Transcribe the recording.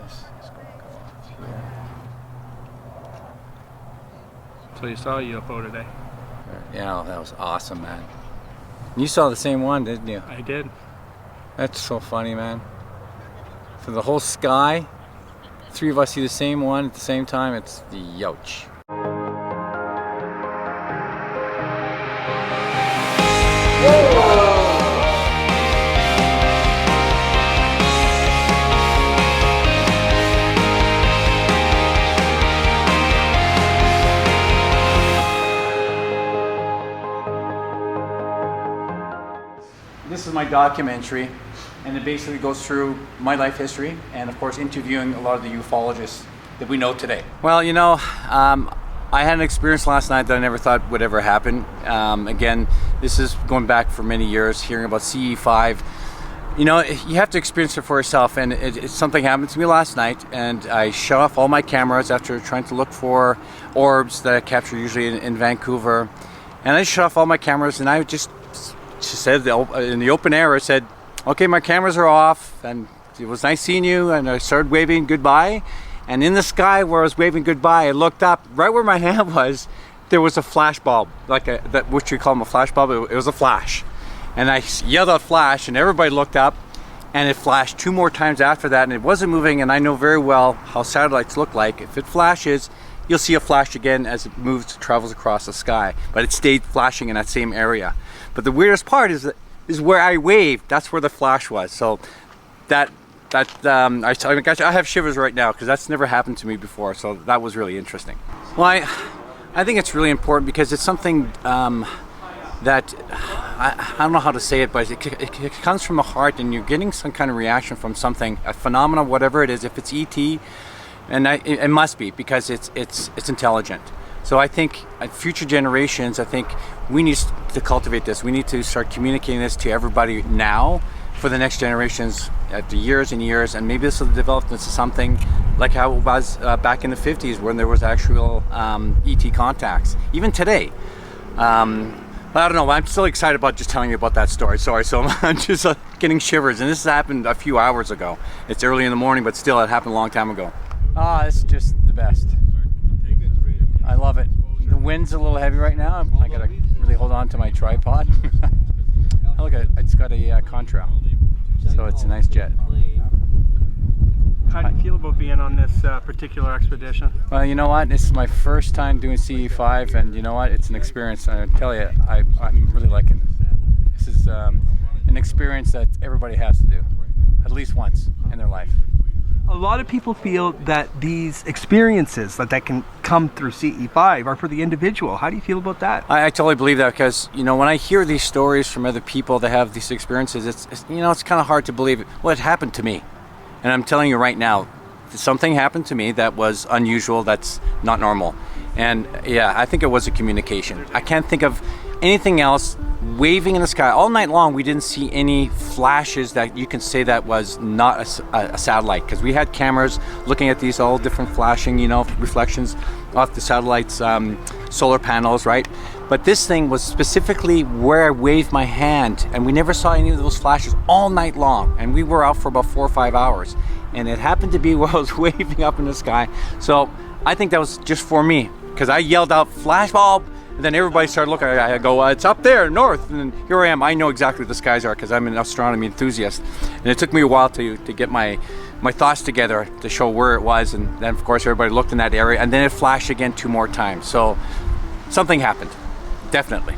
This is going to go off here. So you saw a UFO today? Yeah, that was awesome, man. You saw the same one, didn't you? I did. That's so funny, man. For the whole sky, three of us see the same one at the same time. It's the youch. This is my documentary, and it basically goes through my life history and, of course, interviewing a lot of the ufologists that we know today. Well, you know, I had an experience last night that I never thought would ever happen. Again, this is going back for many years, hearing about CE5. You know, you have to experience it for yourself, and something happened to me last night, and I shut off all my cameras after trying to look for orbs that I capture usually in Vancouver. And I shut off all my cameras, and I just said in the open air, I said, okay, my cameras are off, and it was nice seeing you, and I started waving goodbye. And in the sky where I was waving goodbye, I looked up, right where my hand was, there was a flash bulb, which we call them a flash bulb. It was a flash. And I yelled out flash, and everybody looked up, and it flashed 2 more times after that, and it wasn't moving, and I know very well how satellites look like. If it flashes, you'll see a flash again as it travels across the sky, but it stayed flashing in that same area. But the weirdest part is where I waved, that's where the flash was. So I have shivers right now because that's never happened to me before, so that was really interesting. Well, I think it's really important because it's something that I don't know how to say it, but it comes from the heart, and you're getting some kind of reaction from something, a phenomenon, whatever it is. If it's ET, and it must be, because it's intelligent. So I think future generations, I think we need to cultivate this. We need to start communicating this to everybody now for the next generations, after years and years, and maybe this will develop into something like how it was back in the 50s when there was actual ET contacts, even today. But I don't know, I'm still excited about just telling you about that story. Sorry, so I'm just getting shivers, and this happened a few hours ago. It's early in the morning, but still, it happened a long time ago. It's just the best. I love it. The wind's a little heavy right now. I gotta really hold on to my tripod. Look at it, it's got a contrail, so it's a nice jet. How do you feel about being on this particular expedition? Well, you know what? This is my first time doing CE5, and you know what? It's an experience. I tell you, I'm really liking it. This is an experience that everybody has to do, at least once in their life. A lot of people feel that these experiences that can come through CE5 are for the individual. How do you feel about that? I totally believe that, because you know, when I hear these stories from other people that have these experiences, it's you know, it's kind of hard to believe it. Well, it happened to me, and I'm telling you right now, something happened to me that was unusual, that's not normal. And yeah, I think it was a communication. I can't think of anything else. Waving in the sky all night long, we didn't see any flashes that you can say that was not a satellite, because we had cameras looking at these all different flashing, you know, reflections off the satellite's solar panels, right? But this thing was specifically where I waved my hand, and we never saw any of those flashes all night long, and we were out for about 4 or 5 hours, and it happened to be where I was waving up in the sky. So I think that was just for me, because I yelled out flash bulb, and then everybody started looking. I go, it's up there, north. And then here I am. I know exactly what the skies are because I'm an astronomy enthusiast. And it took me a while to get my thoughts together to show where it was. And then, of course, everybody looked in that area. And then it flashed again 2 more times. So something happened, definitely.